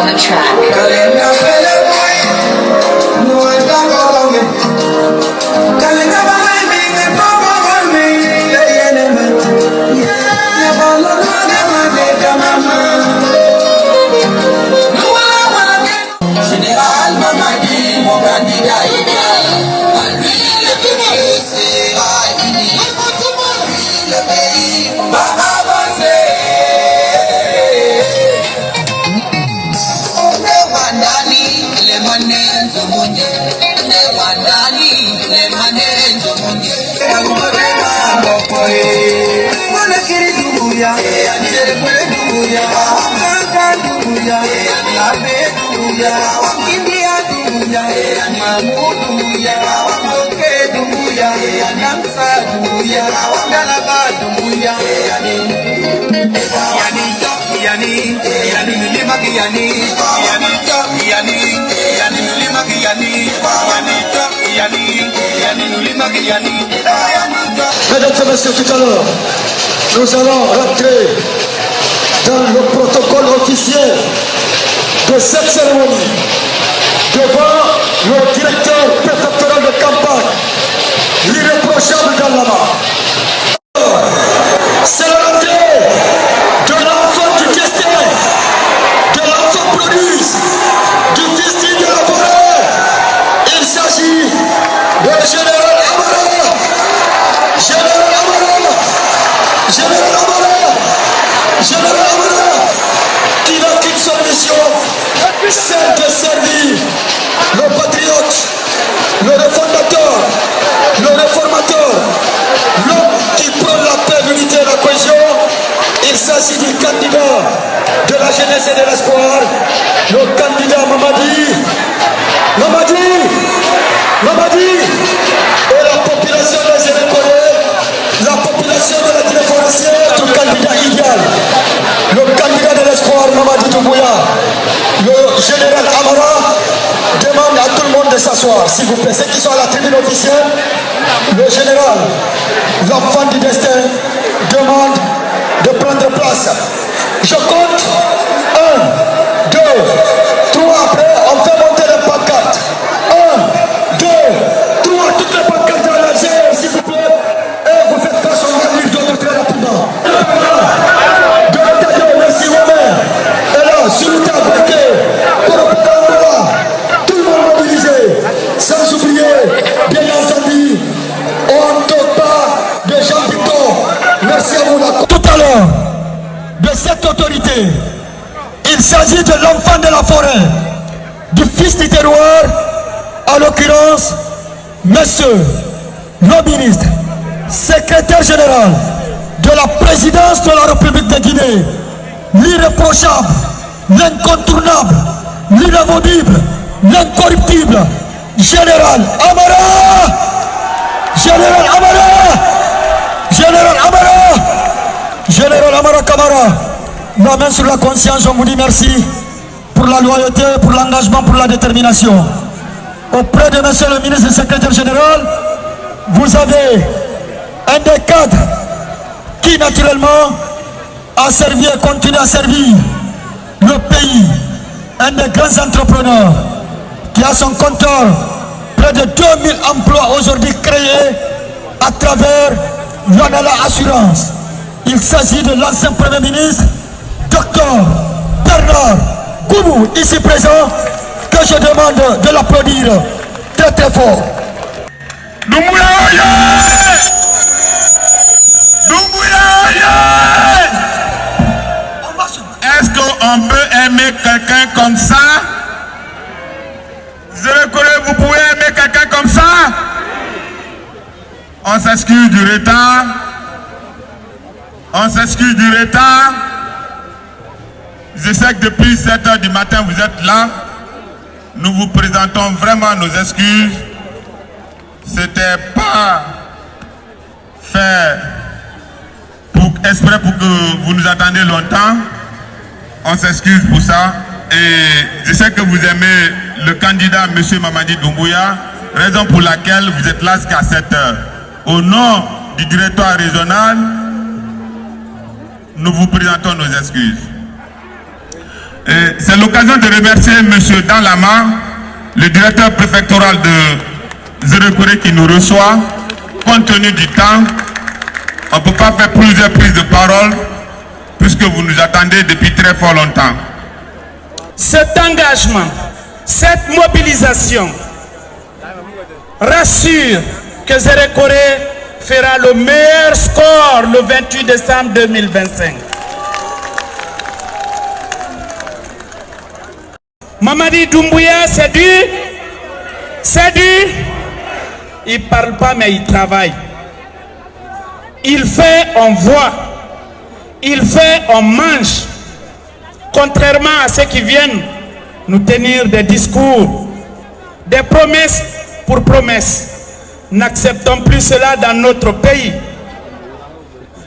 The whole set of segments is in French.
the track. Mesdames et messieurs, tout à l'heure, nous allons rentrer dans le protocole officiel de cette cérémonie devant le directeur préfectoral de campagne, l'irréprochable d'Allama. C'est la rentrée de l'enfant du destin, de l'enfant prodige, du fils de la forêt. Il s'agit de général Amara. Général Amara, Général Amara, Général Amara, qui n'a qu'une seule mission, celle de servir le patriote, le refondateur, le réformateur, l'homme qui prend la paix, l'unité et la cohésion. Il s'agit du candidat de la jeunesse et de l'espoir, le candidat Mamadi. Et la population les reconnaît, la population de la Guinée forestière, le candidat idéal, le candidat de l'espoir Mamadi Doumbouya. Le général Amara demande à tout le monde de s'asseoir, s'il vous plaît. Ceux qui sont à la tribune officielle, le général, l'enfant du destin, demande de prendre place. Je compte 1, 2, 3, après on fait monter les pancartes. 1, 2, 3, toutes les pancartes dans la GR, s'il vous plaît. Et vous faites face, on va lire d'autres très rapidement. Merci Romain. Et là, sur le tabac, tout le monde mobilisé. Sans oublier, bien entendu, on ne toque pas de Jean Piton. Merci à vous. Tout à l'heure, de cette autorité, il s'agit de l'enfant de la forêt, du fils du terroir, en l'occurrence, monsieur le ministre, secrétaire général de la présidence de la République de Guinée, l'irréprochable, l'incontournable, l'inamovible, l'incorruptible, général Amara! Général Amara! Général Amara! Général Amara Kamara, la main sur la conscience, on vous dit merci pour la loyauté, pour l'engagement, pour la détermination. Auprès de monsieur le ministre et secrétaire général, vous avez un des cadres qui naturellement a servi et continue à servir le pays, un des grands entrepreneurs qui a son compteur près de 2000 emplois aujourd'hui créés à travers l'Anala Assurance. Il s'agit de l'ancien Premier ministre, Dr Bernard Goubou, ici présent, que je demande de l'applaudir très très fort. Est-ce qu'on peut aimer quelqu'un comme ça? Je reconnais, vous pouvez aimer quelqu'un comme ça? On s'excuse du retard. On s'excuse du retard. Je sais que depuis 7 h du matin, vous êtes là. Nous vous présentons vraiment nos excuses. C'était pas fait exprès pour que vous nous attendiez longtemps. On s'excuse pour ça. Et je sais que vous aimez le candidat M. Mamadi Doumbouya, raison pour laquelle vous êtes là jusqu'à 7 h. Au nom du directoire régional, nous vous présentons nos excuses. C'est l'occasion de remercier M. Danlama, le directeur préfectoral de Zéro-Corée qui nous reçoit. Compte tenu du temps, on ne peut pas faire plusieurs prises de parole puisque vous nous attendez depuis très fort longtemps. Cet engagement, cette mobilisation rassure que Zéro-Corée fera le meilleur score le 28 décembre 2025. Mamadi Doumbouya, c'est du. Il ne parle pas, mais il travaille. Il fait, on voit. Il fait, on mange. Contrairement à ceux qui viennent nous tenir des discours, des promesses pour promesses. N'acceptons plus cela dans notre pays.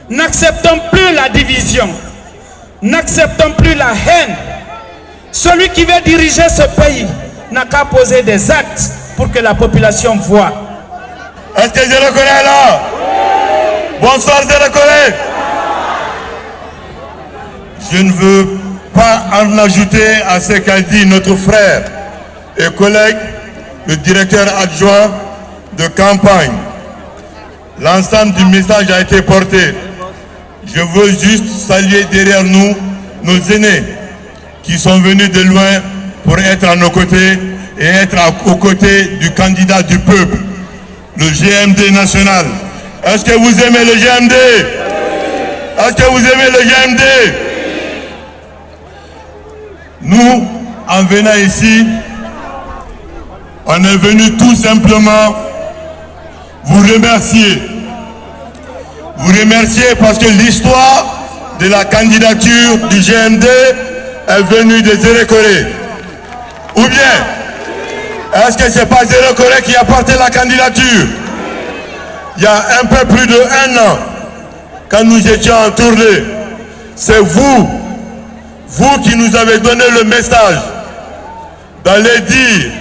N'acceptons plus la division. N'acceptons plus la haine. Celui qui veut diriger ce pays n'a qu'à poser des actes pour que la population voie. Est-ce que Zéro-Corée est là? Bonsoir Zéro-Corée. Je ne veux pas en ajouter à ce qu'a dit notre frère et collègue, le directeur adjoint de campagne. L'ensemble du message a été porté. Je veux juste saluer derrière nous nos aînés qui sont venus de loin pour être à nos côtés et être aux côtés du candidat du peuple, le GMD national. Est-ce que vous aimez le GMD? Est-ce que vous aimez le GMD? Nous, en venant ici, on est venu tout simplement vous remercier. Vous remercier parce que l'histoire de la candidature du GMD est venue de Zéro-Corée. Ou bien, est-ce que ce n'est pas Zéro-Corée qui a porté la candidature? Il y a un peu plus de 1 an, quand nous étions en tournée, c'est vous qui nous avez donné le message d'aller dire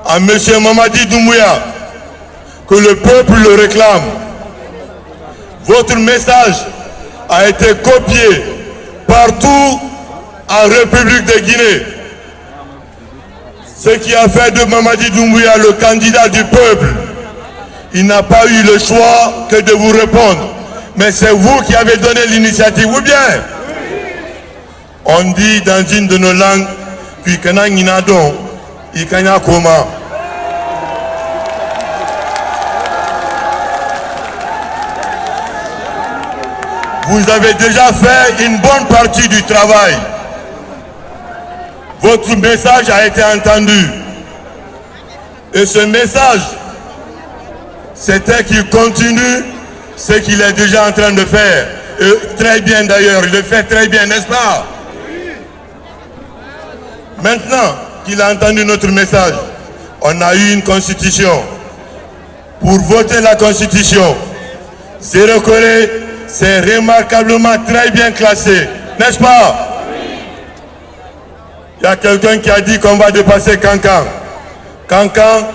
à M. Mamadi Doumbouya que le peuple le réclame. Votre message a été copié partout en République de Guinée. Ce qui a fait de Mamadi Doumbouya le candidat du peuple. Il n'a pas eu le choix que de vous répondre. Mais c'est vous qui avez donné l'initiative, ou bien? On dit dans une de nos langues, vous avez déjà fait une bonne partie du travail. Votre message a été entendu. Et ce message, c'était qu'il continue ce qu'il est déjà en train de faire. Et très bien d'ailleurs, il le fait très bien, n'est-ce pas? Maintenant qu'il a entendu notre message, on a eu une constitution. Pour voter la constitution, Zéro-Corée, c'est remarquablement très bien classé, n'est-ce pas? Il y a quelqu'un qui a dit qu'on va dépasser Cancan. Cancan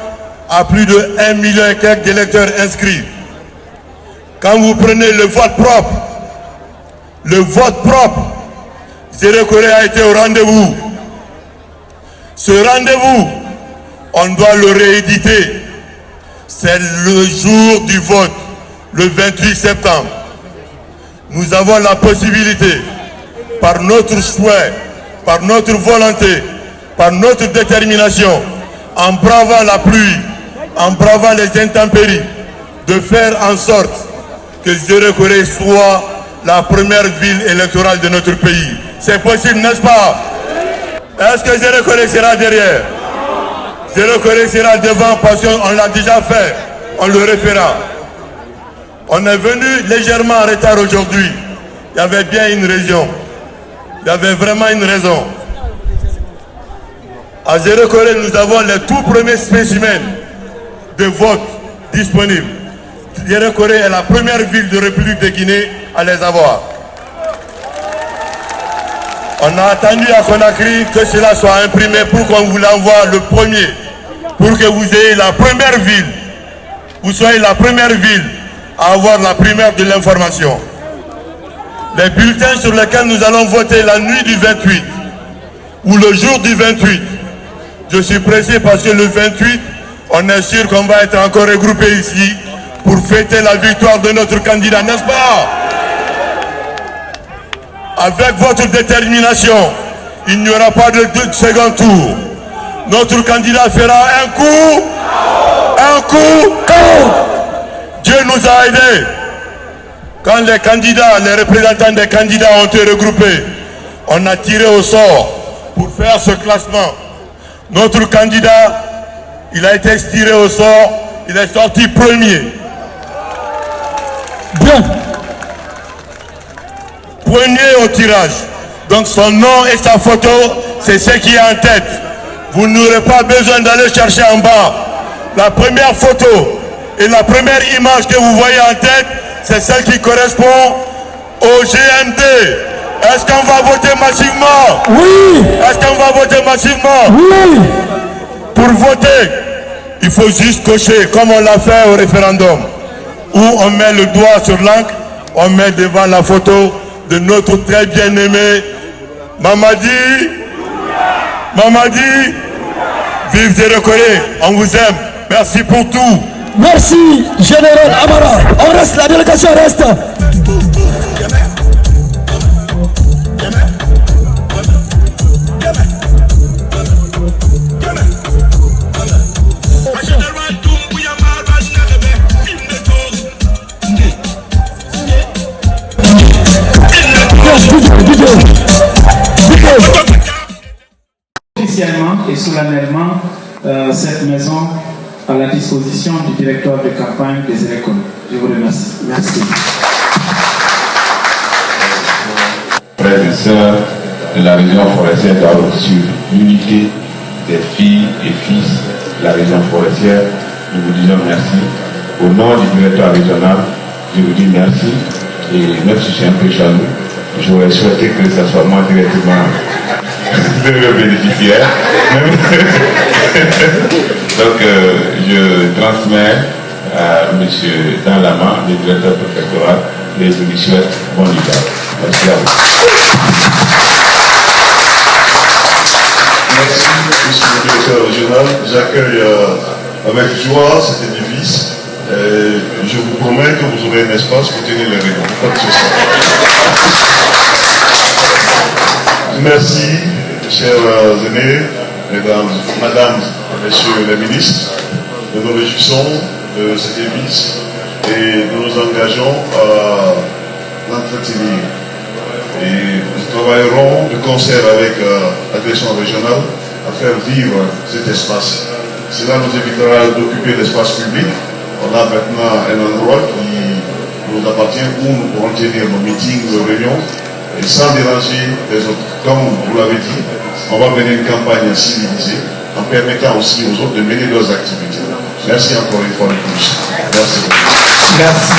a plus de 1 million et quelques d'électeurs inscrits. Quand vous prenez le vote propre, Zéro-Corée a été au rendez-vous. Ce rendez-vous, on doit le rééditer. C'est le jour du vote, le 28 septembre. Nous avons la possibilité, par notre souhait, par notre volonté, par notre détermination, en bravant la pluie, en bravant les intempéries, de faire en sorte que Zéro-Corée soit la première ville électorale de notre pays. C'est possible, n'est-ce pas? Est-ce que Zéro-Corée sera derrière? Zéro-Corée sera devant parce qu'on l'a déjà fait. On le refera. On est venu légèrement en retard aujourd'hui. Il y avait bien une raison. Il y avait vraiment une raison. À Zéro-Corée, nous avons les tout premiers spécimens de vote disponibles. Zéro-Corée est la première ville de République de Guinée à les avoir. On a attendu à Conakry que cela soit imprimé pour qu'on vous l'envoie le premier. Pour que vous ayez la première ville. Vous soyez la première ville à avoir la primaire de l'information. Les bulletins sur lesquels nous allons voter la nuit du 28 ou le jour du 28. Je suis pressé parce que le 28, on est sûr qu'on va être encore regroupés ici pour fêter la victoire de notre candidat, n'est-ce pas? Avec votre détermination, il n'y aura pas de second tour. Notre candidat fera un coup. Dieu nous a aidés. Quand les candidats, les représentants des candidats ont été regroupés, on a tiré au sort pour faire ce classement. Notre candidat, il a été tiré au sort, il est sorti premier. Bien. Premier au tirage. Donc son nom et sa photo, c'est ce qui est en tête. Vous n'aurez pas besoin d'aller chercher en bas. La première photo et la première image que vous voyez en tête, c'est celle qui correspond au GMD. Est-ce qu'on va voter massivement? Oui. Est-ce qu'on va voter massivement? Oui. Pour voter, il faut juste cocher, comme on l'a fait au référendum, où on met le doigt sur l'encre, on met devant la photo de notre très bien-aimé Mamadi. Mamadi, vive Zéro-Corée, on vous aime. Merci pour tout. Merci, Général Amara. On reste, la délégation reste. Officiellement et solennellement, cette maison à la disposition du directeur de campagne des élections. Je vous remercie. Merci. Frères et sœurs de la région forestière d'Aro, sur l'unité des filles et fils de la région forestière, nous vous disons merci. Au nom du directeur régional, je vous dis merci. Et même si je suis un peu jaloux, j'aurais souhaité que ce soit moi directement le bénéficiaire. Donc je transmets à M. Danlama, le directeur préfectoral, et je lui souhaite bon hiver. Merci à vous. Merci, monsieur le directeur régional. J'accueille avec joie cet édifice. Je vous promets que vous aurez un espace pour tenir les réunions. Pas de souci. Merci, chers aînés, mesdames, madame, messieurs les ministres. Nous nous réjouissons de cet édifice et nous nous engageons à l'entretenir. Et nous travaillerons de concert avec la direction régionale à faire vivre cet espace. Cela nous évitera d'occuper l'espace public. On a maintenant un endroit qui nous appartient où nous pourrons tenir nos meetings, nos réunions, et sans déranger les autres. Comme vous l'avez dit, on va mener une campagne civilisée en permettant aussi aux autres de mener leurs activités. Merci encore une fois de plus. Merci. Merci.